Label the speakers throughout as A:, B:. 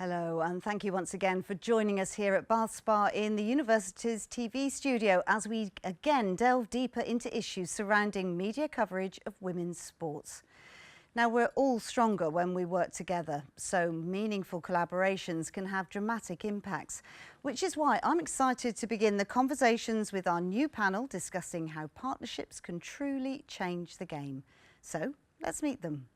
A: Hello, and thank you once again for joining us here at Bath Spa in the university's TV studio as we again delve deeper into issues surrounding media coverage of women's sports. Now, we're all stronger when we work together, so meaningful collaborations can have dramatic impacts, which is why I'm excited to begin the conversations with our new panel discussing how partnerships can truly change the game. So, let's meet them.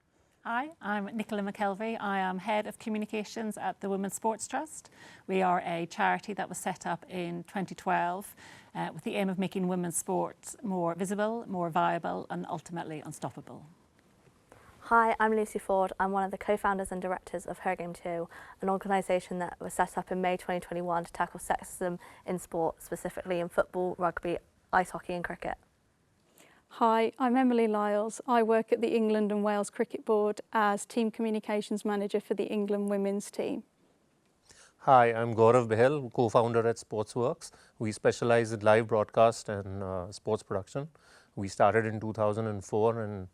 B: Hi, I'm Nicola McKelvey. I am Head of Communications at the Women's Sports Trust. We are a charity that was set up in 2012 with the aim of making women's sports more visible, more viable and ultimately unstoppable.
C: Hi, I'm Lucy Ford. I'm one of the co-founders and directors of Her Game 2, an organisation that was set up in May 2021 to tackle sexism in sport, specifically in football, rugby, ice hockey and cricket.
D: Hi, I'm Emily Lyles. I work at the England and Wales Cricket Board as Team Communications Manager for the England women's team.
E: Hi, I'm Gaurav Behel, co-founder at Sportsworks. We specialize in live broadcast and sports production. We started in 2004 and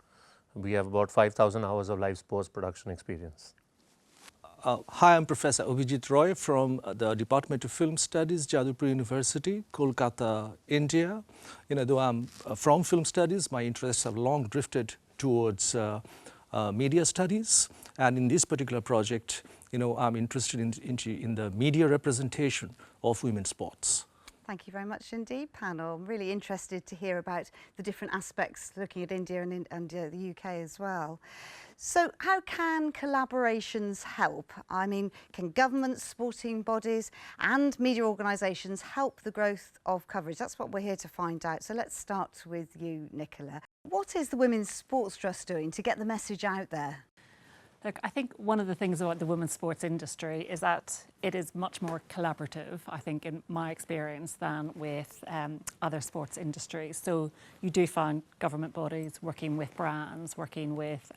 E: we have about 5,000 hours of live sports production experience.
F: Hi, I'm Professor Abhijit Roy from the Department of Film Studies, Jadavpur University, Kolkata, India. Though I'm from film studies, my interests have long drifted towards media studies. And in this particular project, I'm interested in the media representation of women's sports.
A: Thank you very much indeed, panel. I'm really interested to hear about the different aspects looking at India and the UK as well. So how can collaborations help? I mean, can governments, sporting bodies and media organisations help the growth of coverage? That's what we're here to find out. So let's start with you, Nicola. What is the Women's Sports Trust doing to get the message out there?
B: Look, I think one of the things about the women's sports industry is that it is much more collaborative, I think, in my experience, than with other sports industries. So you do find government bodies working with brands, working with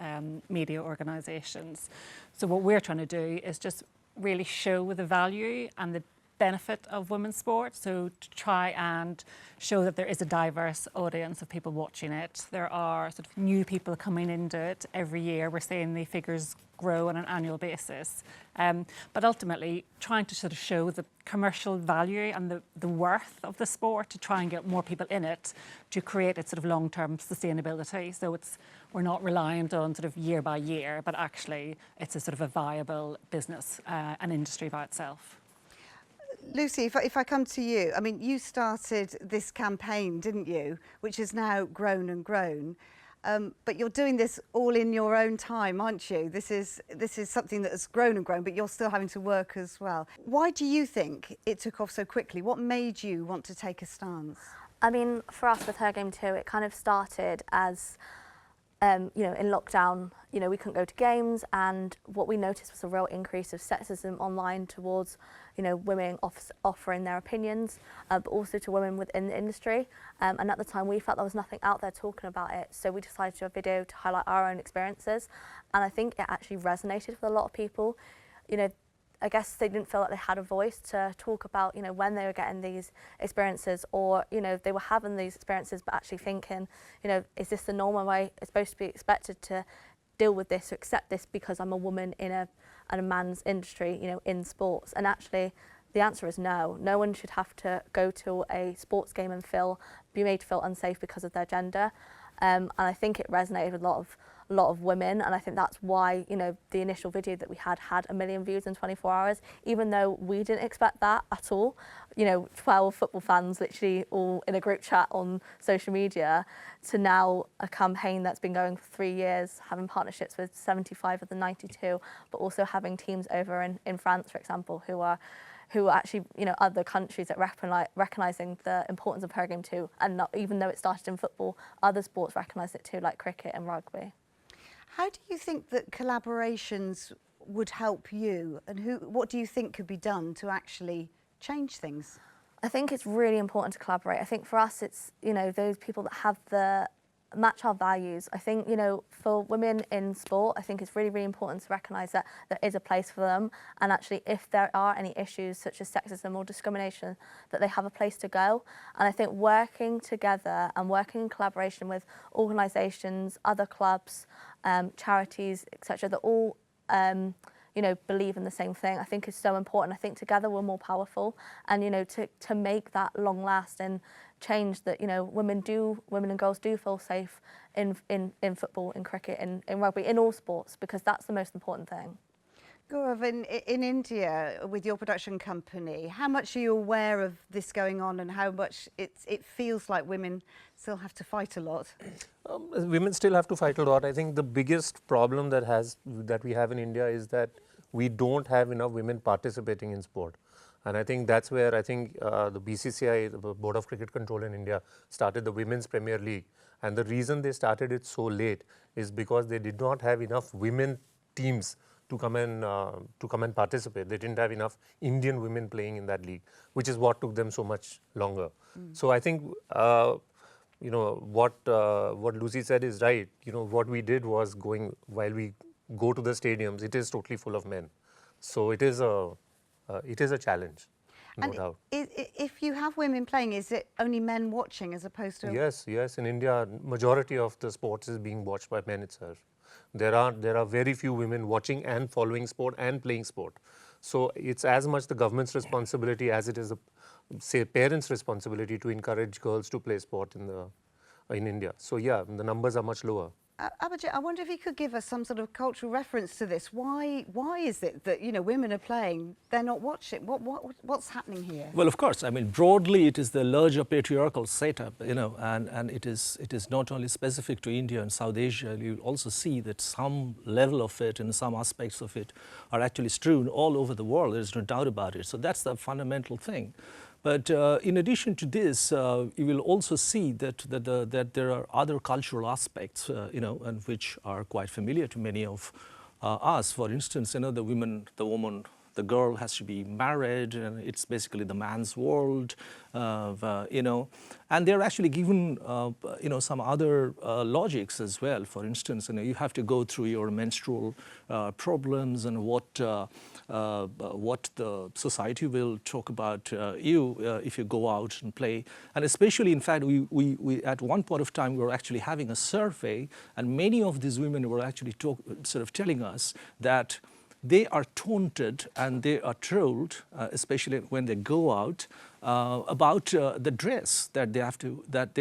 B: media organisations. So what we're trying to do is just really show the value and the benefit of women's sport, so to try and show that there is a diverse audience of people watching it. There are sort of new people coming into it every year. We're seeing the figures grow on an annual basis. But ultimately trying to sort of show the commercial value and the worth of the sport to try and get more people in it to create its sort of long-term sustainability. So we're not reliant on sort of year by year, but actually it's a sort of a viable business, an industry by itself.
A: Lucy, if I come to you, I mean, you started this campaign, didn't you, which has now grown and grown, but you're doing this all in your own time, aren't you? This is something that has grown and grown, but you're still having to work as well. Why do you think it took off so quickly? What made you want to take a stance?
C: I mean, for us with Her Game 2, it kind of started as in lockdown, we couldn't go to games, and what we noticed was a real increase of sexism online towards, women offering their opinions, but also to women within the industry. And at the time, we felt there was nothing out there talking about it, so we decided to do a video to highlight our own experiences. And I think it actually resonated with a lot of people. I guess they didn't feel like they had a voice to talk about, when they were getting these experiences, or, they were having these experiences, but actually thinking, is this the normal way it's supposed to be expected to deal with this, or accept this because I'm a woman in a man's industry, in sports? And actually, the answer is no. No one should have to go to a sports game and be made to feel unsafe because of their gender. And I think it resonated with a lot of women, and I think that's why the initial video that we had 1 million views in 24 hours, even though we didn't expect that at all. 12 football fans literally all in a group chat on social media, to now a campaign that's been going for 3 years, having partnerships with 75 of the 92, but also having teams over in France, for example, who are actually, other countries that recognising the importance of Her Game 2, and not, even though it started in football, other sports recognise it too, like cricket and rugby.
A: How do you think that collaborations would help you, and what do you think could be done to actually change things?
C: I think it's really important to collaborate. I think for us, it's, those people that match our values. I think, for women in sport, I think it's really, really important to recognise that there is a place for them, and actually if there are any issues such as sexism or discrimination, that they have a place to go. And I think working together and working in collaboration with organisations, other clubs, charities, etc., that all you know, believe in the same thing, I think is so important. I think together we're more powerful, and, you know, to make that long lasting change that, you know, women and girls do feel safe in football, in cricket, in rugby, in all sports, because that's the most important thing.
A: Gaurav, in India, with your production company, how much are you aware of this going on, and how much it feels like women still have to fight a lot?
E: Women still have to fight a lot. I think the biggest problem that we have in India is that we don't have enough women participating in sport. And I think that's where I think the BCCI, the Board of Cricket Control in India, started the Women's Premier League. And the reason they started it so late is because they did not have enough women teams to come and participate. They didn't have enough Indian women playing in that league, which is what took them so much longer. So I think you know what Lucy said is right. You know, what we did was while we go to the stadiums, it is totally full of men. So it is a challenge, no doubt.
A: If you have women playing, is it only men watching as opposed to?
E: Yes. In India, majority of the sports is being watched by men itself. There are very few women watching and following sport and playing sport. So it's as much the government's responsibility as it is the, say, parents' responsibility to encourage girls to play sport in India. So yeah, the numbers are much lower.
A: Abhijit, I wonder if you could give us some sort of cultural reference to this. Why is it that, you know, women are playing, they're not watching? What's happening here?
F: Well, of course, I mean, broadly it is the larger patriarchal setup, you know, and it is not only specific to India and South Asia. You also see that some level of it and some aspects of it are actually strewn all over the world. There's no doubt about it. So that's the fundamental thing. But in addition to this, you will also see that there are other cultural aspects, you know, and which are quite familiar to many of us. For instance, you know, the woman, the girl has to be married, and it's basically the man's world, you know. And they're actually given, you know, some other logics as well. For instance, you know, you have to go through your menstrual problems and what the society will talk about you if you go out and play. And especially, in fact, we at one point of time, we were actually having a survey, and many of these women were actually sort of telling us that they are taunted and they are trolled, especially when they go out, about the dress that they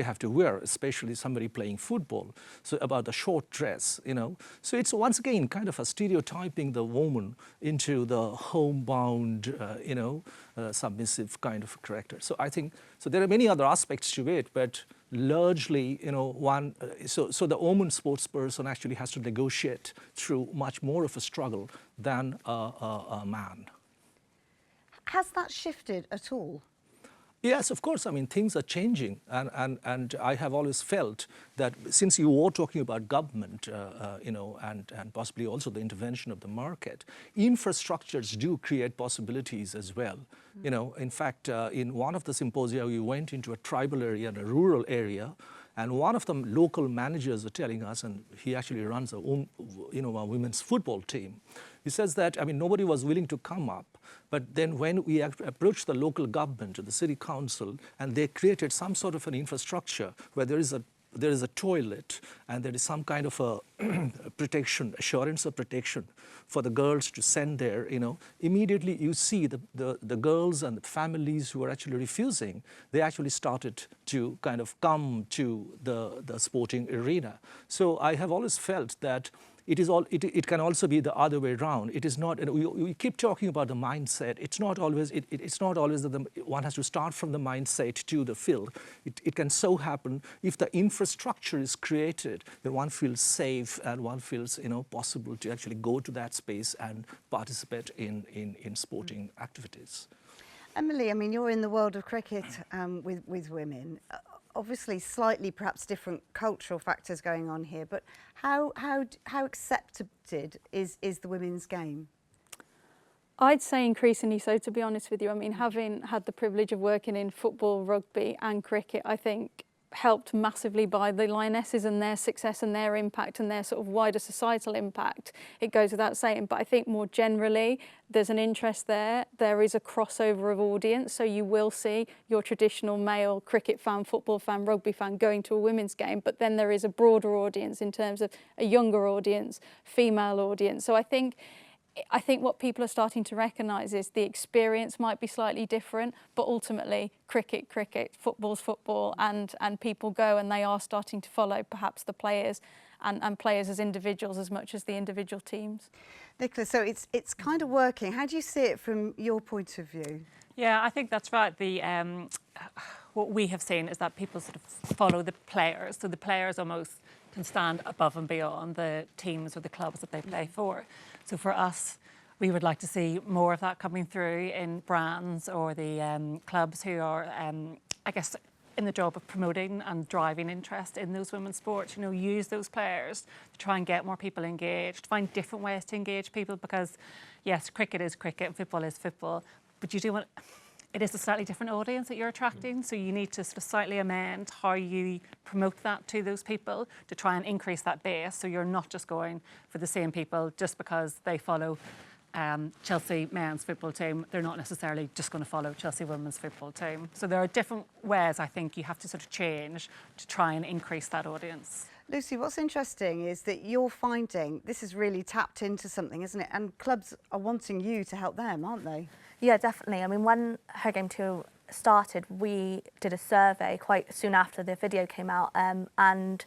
F: have to wear, especially somebody playing football. So about the short dress, you know. So it's once again kind of a stereotyping the woman into the homebound, you know, submissive kind of character. So I think there are many other aspects to it, but largely, you know, so the woman sports person actually has to negotiate through much more of a struggle than a man.
A: Has that shifted at all?
F: Yes, of course. I mean, things are changing, and I have always felt that since you were talking about government, you know, and possibly also the intervention of the market, infrastructures do create possibilities as well. You know, in fact, in one of the symposia, we went into a tribal area and a rural area, and one of the local managers were telling us, and he actually runs a women's football team. He says that, I mean, nobody was willing to come up, but then when we approached the local government, the city council, and they created some sort of an infrastructure where there is a toilet and there is some kind of a protection, assurance of protection for the girls to send there, you know, immediately you see the girls and the families who are actually refusing, they actually started to kind of come to the sporting arena. So I have always felt that it can also be the other way around. It is not, we keep talking about the mindset. It's not always that one has to start from the mindset to the field. It can so happen if the infrastructure is created that one feels safe and one feels, you know, possible to actually go to that space and participate in sporting activities.
A: Emily, I mean, you're in the world of cricket with women. Obviously, slightly perhaps different cultural factors going on here, but how accepted is the women's game?
D: I'd say increasingly so, to be honest with you. I mean, having had the privilege of working in football, rugby and cricket, I think helped massively by the Lionesses and their success and their impact and their sort of wider societal impact. It goes without saying, but I think more generally there's an interest there. There is a crossover of audience, so you will see your traditional male cricket fan, football fan, rugby fan going to a women's game, but then there is a broader audience in terms of a younger audience, female audience. So I think I think what people are starting to recognise is the experience might be slightly different, but ultimately cricket, football's football, and people go and they are starting to follow perhaps the players and players as individuals as much as the individual teams.
A: Nicola, so it's kind of working. How do you see it from your point of view?
B: Yeah, I think that's right. What we have seen is that people sort of follow the players. So the players almost can stand above and beyond the teams or the clubs that they play for. So for us, we would like to see more of that coming through in brands or the clubs who are, I guess, in the job of promoting and driving interest in those women's sports. You know, use those players to try and get more people engaged, find different ways to engage people, because yes, cricket is cricket and football is football, but you do want, it is a slightly different audience that you're attracting, so you need to sort of slightly amend how you promote that to those people to try and increase that base, so you're not just going for the same people just because they follow Chelsea men's football team. They're not necessarily just going to follow Chelsea women's football team. So there are different ways I think you have to sort of change to try and increase that audience.
A: Lucy, what's interesting is that you're finding this is really tapped into something, isn't it? And clubs are wanting you to help them, aren't they?
C: Yeah, definitely. I mean, when Her Game 2 started, we did a survey quite soon after the video came out, and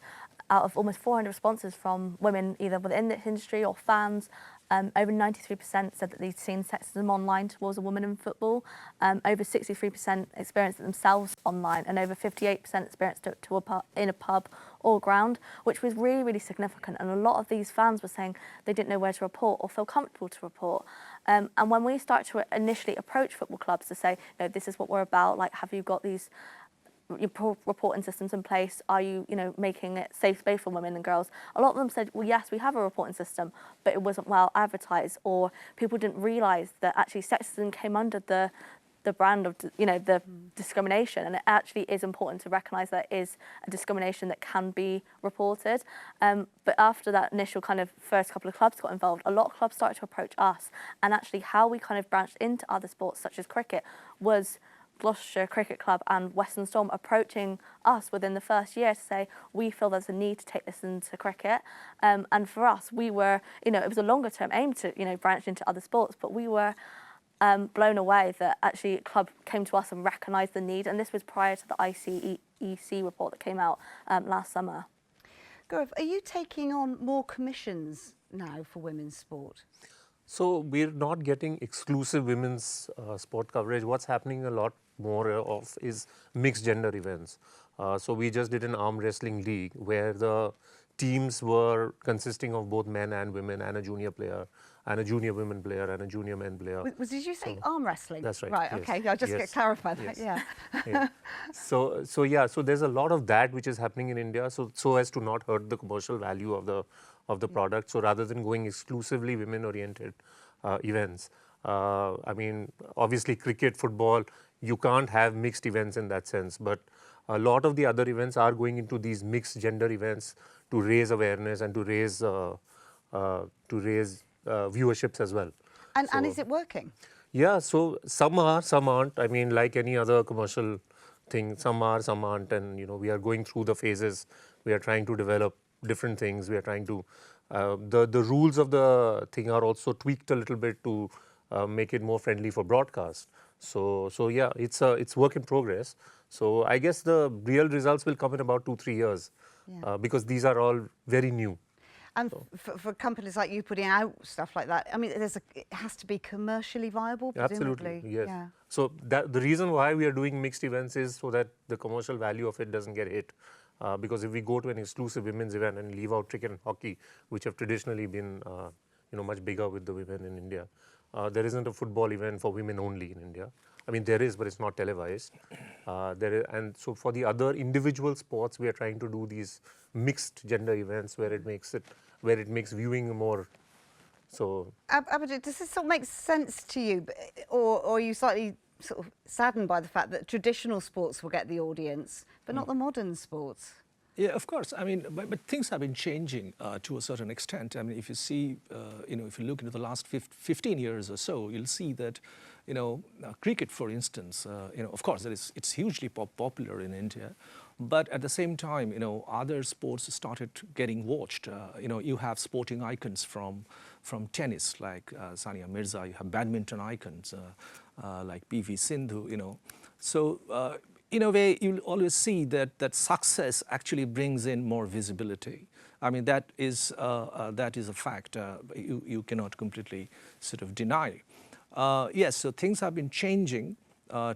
C: out of almost 400 responses from women either within the industry or fans, over 93% said that they'd seen sexism online towards a woman in football. Over 63% experienced it themselves online, and over 58% experienced it in a pub or ground, which was really, really significant. And a lot of these fans were saying they didn't know where to report or feel comfortable to report. And when we start to initially approach football clubs to say, no, this is what we're about, like, have you got these reporting systems in place? Are you, making it safe space for women and girls? A lot of them said, well, yes, we have a reporting system, but it wasn't well advertised, or people didn't realise that actually sexism came under the brand of, the discrimination, and it actually is important to recognise that it is a discrimination that can be reported. But after that initial kind of first couple of clubs got involved, a lot of clubs started to approach us, and actually how we kind of branched into other sports such as cricket was Gloucestershire Cricket Club and Western Storm approaching us within the first year to say, we feel there's a need to take this into cricket. And for us, we were, it was a longer term aim to, branch into other sports, but we were blown away that actually a club came to us and recognised the need. And this was prior to the ICEC report that came out last summer.
A: Gaurav, are you taking on more commissions now for women's sport?
E: So we're not getting exclusive women's sport coverage. What's happening a lot more of is mixed gender events. So we just did an arm wrestling league where the teams were consisting of both men and women, and a junior player, and a junior women player, and a junior men player.
A: Did you say arm wrestling?
E: That's right.
A: Right,
E: yes.
A: okay, I'll just get clarified that,
E: Yes.
A: yeah.
E: Yeah. So there's a lot of that which is happening in India, so as to not hurt the commercial value of the product. So rather than going exclusively women-oriented events, I mean, obviously cricket, football, you can't have mixed events in that sense, but a lot of the other events are going into these mixed gender events to raise awareness and to raise viewerships as well.
A: And is it working?
E: Yeah, so some are, some aren't. I mean, like any other commercial thing, some are, some aren't, and we are going through the phases. We are trying to develop different things. We are trying to the rules of the thing are also tweaked a little bit to make it more friendly for broadcast. So yeah, it's work in progress. So I guess the real results will come in about 2-3 years, because these are all very new.
A: And for companies like you putting out stuff like that, I mean, it has to be commercially viable, presumably.
E: Absolutely, yes.
A: Yeah.
E: So the reason why we are doing mixed events is so that the commercial value of it doesn't get hit. Because if we go to an exclusive women's event and leave out cricket and hockey, which have traditionally been much bigger with the women in India, there isn't a football event for women only in India. I mean, there is, but it's not televised. And so for the other individual sports, we are trying to do these mixed gender events where it makes viewing more. So,
A: Abhijit, does this sort of make sense to you, or are you slightly sort of saddened by the fact that traditional sports will get the audience, but not the modern sports?
F: Yeah, of course. I mean, but things have been changing to a certain extent. I mean, if you see, if you look into the last 15 years or so, you'll see that, cricket, for instance, of course, it's hugely popular in India, But at the same time, you know, other sports started getting watched. You know, you have sporting icons from tennis like Sania Mirza. You have badminton icons like PV Sindhu. You know, so in a way, you'll always see that success actually brings in more visibility. I mean, that is a fact. You cannot completely sort of deny. Yes, so things have been changing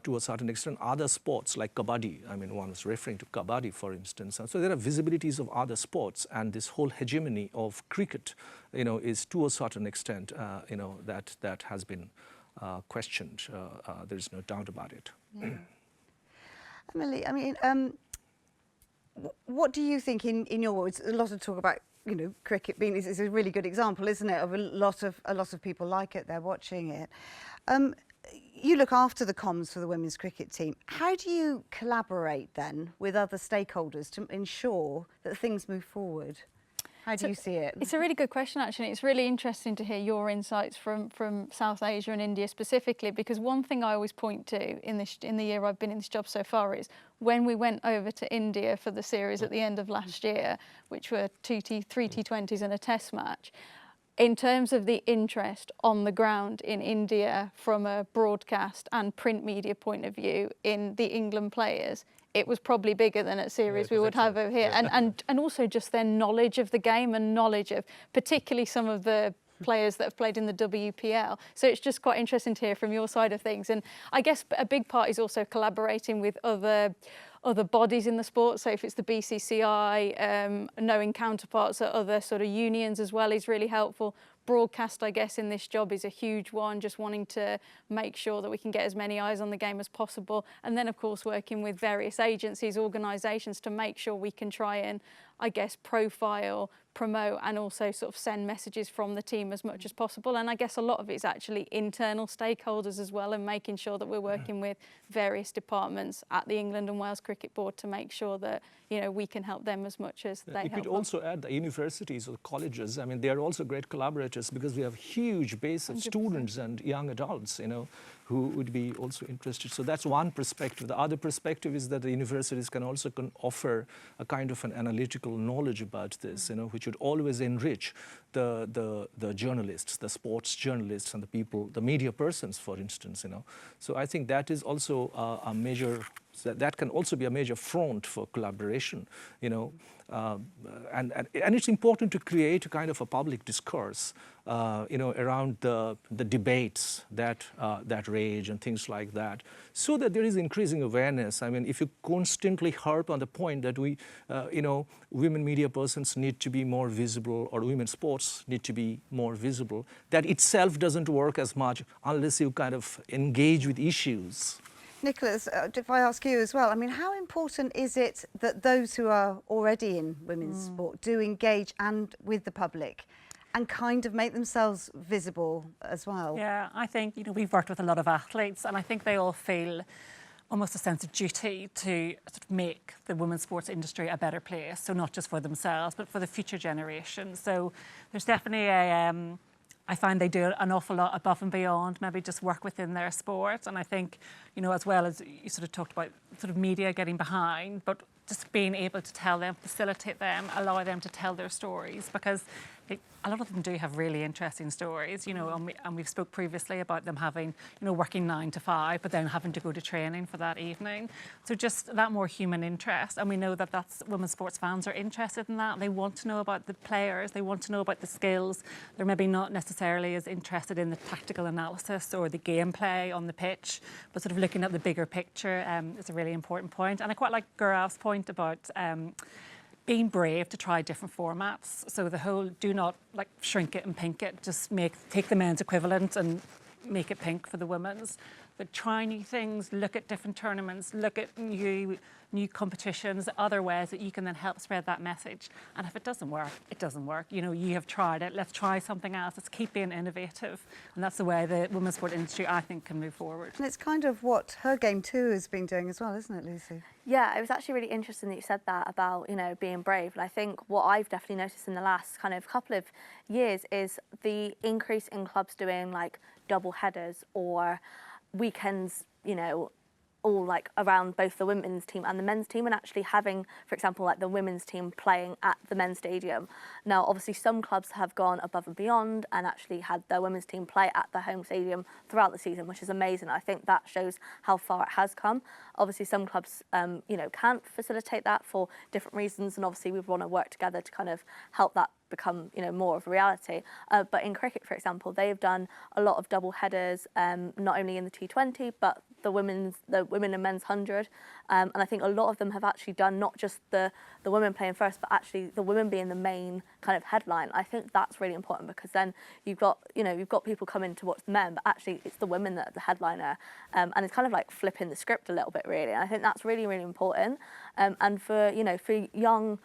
F: to a certain extent. Other sports like kabaddi, I mean, one was referring to kabaddi, for instance. And so there are visibilities of other sports, and this whole hegemony of cricket, you know, is to a certain extent, you know, that has been questioned. There's no doubt about it.
A: Yeah. Emily, I mean, what do you think in your words? A lot of talk about, you know, cricket being is a really good example, isn't it, of a lot of people like it. They're watching it. You look after the comms for the women's cricket team. How do you collaborate then with other stakeholders to ensure that things move forward? How do you see it?
D: It's a really good question, actually. It's really interesting to hear your insights from South Asia and India specifically, because one thing I always point to in the year I've been in this job so far is when we went over to India for the series at the end of last year, which were three T20s and a test match, in terms of the interest on the ground in India from a broadcast and print media point of view in the England players, it was probably bigger than a series we would have over here. Yeah. And also just their knowledge of the game and knowledge of particularly some of the players that have played in the WPL. So it's just quite interesting to hear from your side of things. And I guess a big part is also collaborating with other bodies in the sport. So if it's the BCCI, knowing counterparts at other sort of unions as well is really helpful. Broadcast, I guess, in this job is a huge one, just wanting to make sure that we can get as many eyes on the game as possible. And then, of course, working with various agencies, organisations to make sure we can try and, I guess, profile, promote and also sort of send messages from the team as much as possible. And I guess a lot of it is actually internal stakeholders as well, and making sure that we're working with various departments at the England and Wales Cricket Board to make sure that, you know, we can help them as much as they help us.
F: You could also add the universities or colleges. I mean, they are also great collaborators because we have a huge base of 100%. Students and young adults, you know, who would be also interested. So that's one perspective. The other perspective is that the universities can also offer a kind of an analytical knowledge about this, you know, which would always enrich the journalists, the sports journalists and the people, the media persons, for instance, you know. So I think that is also a major, that can also be a major front for collaboration, you know. And it's important to create a kind of a public discourse, you know, around the debates that rage and things like that, so that there is increasing awareness. I mean, if you constantly harp on the point that we, you know, women media persons need to be more visible, or women's sports need to be more visible, that itself doesn't work as much unless you kind of engage with issues.
A: Nicholas, if I ask you as well, I mean, how important is it that those who are already in women's sport do engage and with the public and kind of make themselves visible as well?
B: Yeah, I think, you know, we've worked with a lot of athletes and I think they all feel almost a sense of duty to sort of make the women's sports industry a better place. So not just for themselves, but for the future generation. So there's definitely a... I find they do an awful lot above and beyond, maybe just work within their sport. And I think, you know, as well as you sort of talked about sort of media getting behind, but just being able to tell them, facilitate them, allow them to tell their stories, because a lot of them do have really interesting stories, you know, and we've spoke previously about them having, you know, working 9 to 5, but then having to go to training for that evening. So just that more human interest. And we know that women's sports fans are interested in that. They want to know about the players. They want to know about the skills. They're maybe not necessarily as interested in the tactical analysis or the gameplay on the pitch, but sort of looking at the bigger picture is a really important point. And I quite like Gaurav's point about being brave to try different formats. So the whole do not like shrink it and pink it, just take the men's equivalent and make it pink for the women's. But try new things, look at different tournaments, look at new competitions, other ways that you can then help spread that message. And if it doesn't work, it doesn't work. You know, you have tried it, let's try something else. Let's keep being innovative. And that's the way the women's sport industry, I think, can move forward.
A: And it's kind of what Her Game too has been doing as well, isn't it, Lucy?
C: Yeah, it was actually really interesting that you said that about, you know, being brave. And I think what I've definitely noticed in the last kind of couple of years is the increase in clubs doing like double headers or weekends, you know, all like around both the women's team and the men's team, and actually having, for example, like the women's team playing at the men's stadium. Now, obviously, some clubs have gone above and beyond and actually had their women's team play at the home stadium throughout the season, which is amazing. I think that shows how far it has come. Obviously, some clubs, you know, can't facilitate that for different reasons, and obviously we want to work together to kind of help that become, you know, more of a reality. But in cricket, for example, they've done a lot of double headers, not only in the T20 but the women and men's 100, and I think a lot of them have actually done not just the women playing first, but actually the women being the main kind of headline. I think that's really important, because then you've got people coming to watch the men, but actually it's the women that are the headliner, and it's kind of like flipping the script a little bit, really. And I think that's really, really important, and for young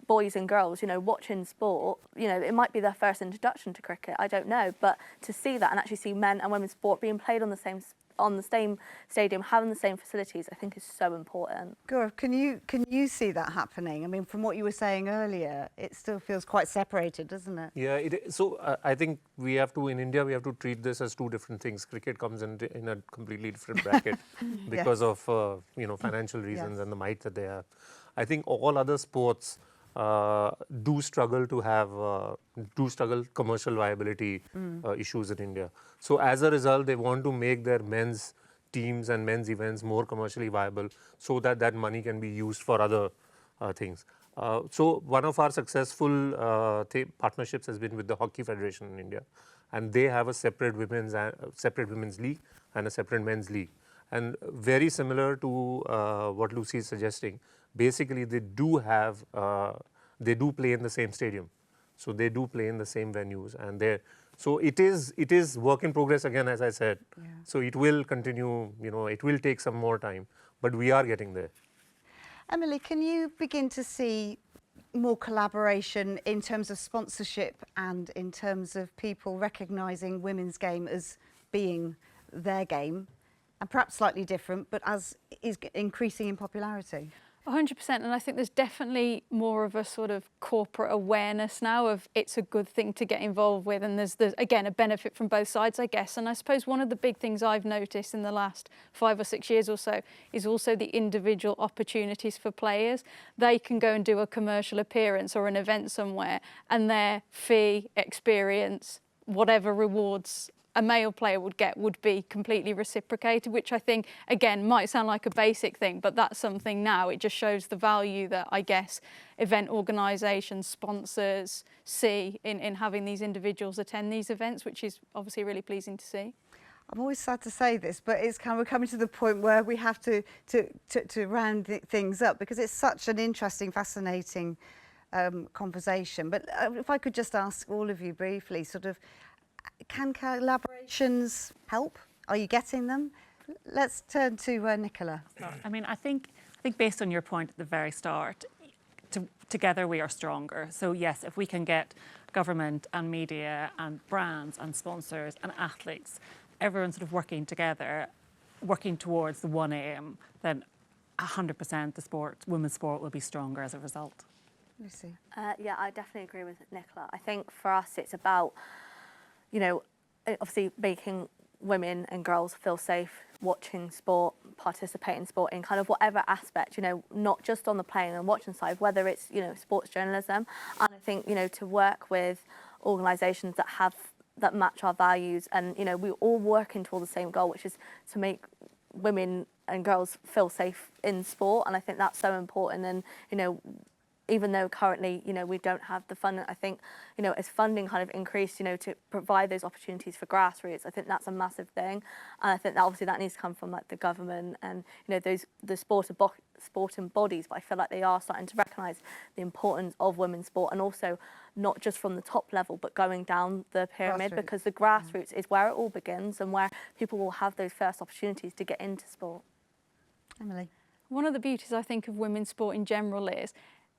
C: boys and girls, you know, watching sport, you know, it might be their first introduction to cricket, I don't know, but to see that and actually see men and women's sport being played on the same stadium, having the same facilities, I think is so important.
A: Gaurav, can you see that happening? I mean, from what you were saying earlier, it still feels quite separated, doesn't it?
E: Yeah, so I think in India, we have to treat this as two different things. Cricket comes in a completely different bracket because of financial reasons and the might that they have. I think all other sports do struggle commercial viability issues in India. So as a result, they want to make their men's teams and men's events more commercially viable, so that that money can be used for other things. So one of our successful partnerships has been with the Hockey Federation in India, and they have a separate women's league and a separate men's league. And very similar to what Lucy is suggesting, basically they do play in the same stadium, so they do play in the same venues, and so it is work in progress again, as I said. Yeah. So it will continue. It will take some more time, but we are getting there.
A: Emily, can you begin to see more collaboration in terms of sponsorship and in terms of people recognising women's game as being their game, and perhaps slightly different, but as is increasing in popularity?
D: 100%, and I think there's definitely more of a sort of corporate awareness now of it's a good thing to get involved with, and there's again a benefit from both sides, I guess. And I suppose one of the big things I've noticed in the last 5 or 6 years or so is also the individual opportunities for players. They can go and do a commercial appearance or an event somewhere, and their fee, experience, whatever rewards a male player would get would be completely reciprocated, which I think, again, might sound like a basic thing, but that's something now. It just shows the value that, I guess, event organisations, sponsors see in having these individuals attend these events, which is obviously really pleasing to see.
A: I'm always sad to say this, but we're coming to the point where we have to round things up, because it's such an interesting, fascinating conversation. But if I could just ask all of you briefly, sort of, can collaborations help? Are you getting them? Let's turn to Nicola.
B: I mean, I think based on your point at the very start, together we are stronger. So yes, if we can get government and media and brands and sponsors and athletes, everyone sort of working together, working towards the one aim, then 100% women's sport will be stronger as a result.
A: Lucy?
C: Yeah, I definitely agree with Nicola. I think for us it's about, obviously making women and girls feel safe watching sport, participate in sport in kind of whatever aspect, not just on the playing and watching side, whether it's, sports journalism. And I think, to work with organisations that match our values, and, we all working toward the same goal, which is to make women and girls feel safe in sport. And I think that's so important. And, even though currently, we don't have the funding, I think, as funding kind of increased, to provide those opportunities for grassroots, I think that's a massive thing. And I think that obviously that needs to come from like the government and, the sporting bodies, but I feel like they are starting to recognise the importance of women's sport, and also not just from the top level, but going down the pyramid, because the grassroots is where it all begins and where people will have those first opportunities to get into sport.
A: Emily?
D: One of the beauties, I think, of women's sport in general is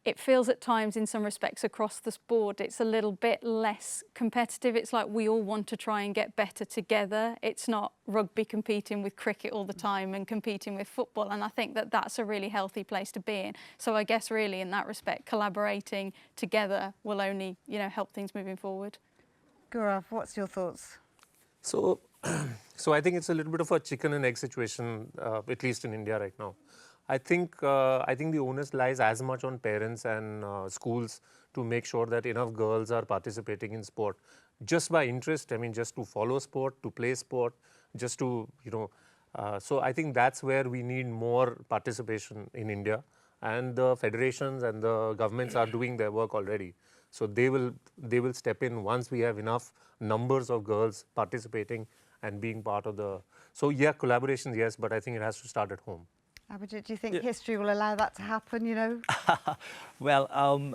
D: it feels at times, in some respects, across the sport, it's a little bit less competitive. It's like we all want to try and get better together. It's not rugby competing with cricket all the time and competing with football. And I think that that's a really healthy place to be in. So I guess really in that respect, collaborating together will only, help things moving forward.
A: Gaurav, what's your thoughts?
F: So
E: So I think it's a little bit of a chicken and egg situation, at least in India right now. I think the onus lies as much on parents and schools to make sure that enough girls are participating in sport, just by interest. I mean, just to follow sport, to play sport, just to so I think that's where we need more participation in India, and the federations and the governments are doing their work already. So they will step in once we have enough numbers of girls participating and being part of the. So yeah, collaborations, yes, but I think it has to start at home.
A: Abhijit, do you think history will allow that to happen, you know?
F: Well,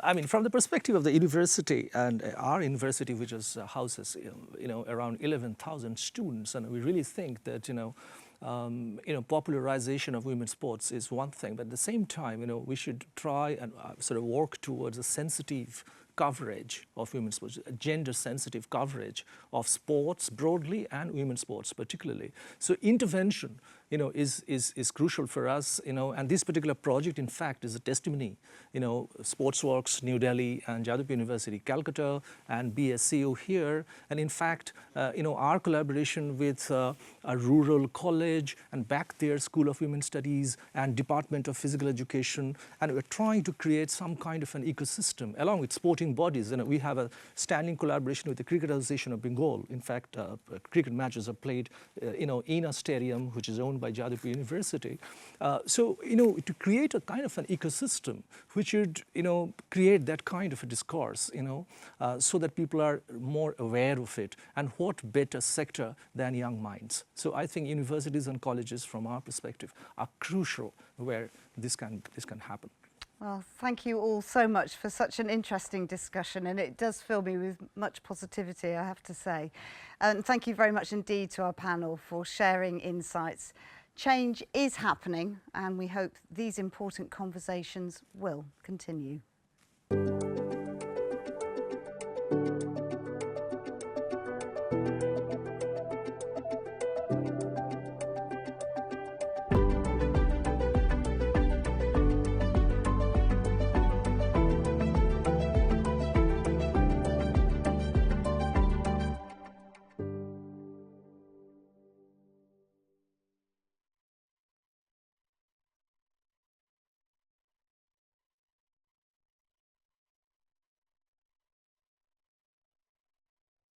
F: I mean, from the perspective of the university, and our university, which is, houses, around 11,000 students, and we really think that, popularization of women's sports is one thing, but at the same time, we should try and sort of work towards a sensitive coverage of women's sports, gender-sensitive coverage of sports broadly and women's sports particularly. So intervention, is crucial for us, and this particular project, in fact, is a testimony. Sportsworks, New Delhi, and Jadavpur University, Calcutta, and BSCU here, and in fact, our collaboration with a rural college and back there School of Women's Studies and Department of Physical Education, and we're trying to create some kind of an ecosystem along with sporting bodies. We have a standing collaboration with the Cricket Association of Bengal. In fact, cricket matches are played, in a stadium which is owned by Jadavpur University. So, to create a kind of an ecosystem which would, create that kind of a discourse, so that people are more aware of it, and what better sector than young minds. So I think universities and colleges, from our perspective, are crucial where this can happen.
A: Well, thank you all so much for such an interesting discussion, and it does fill me with much positivity, I have to say. And thank you very much indeed to our panel for sharing insights. Change is happening, and we hope these important conversations will continue.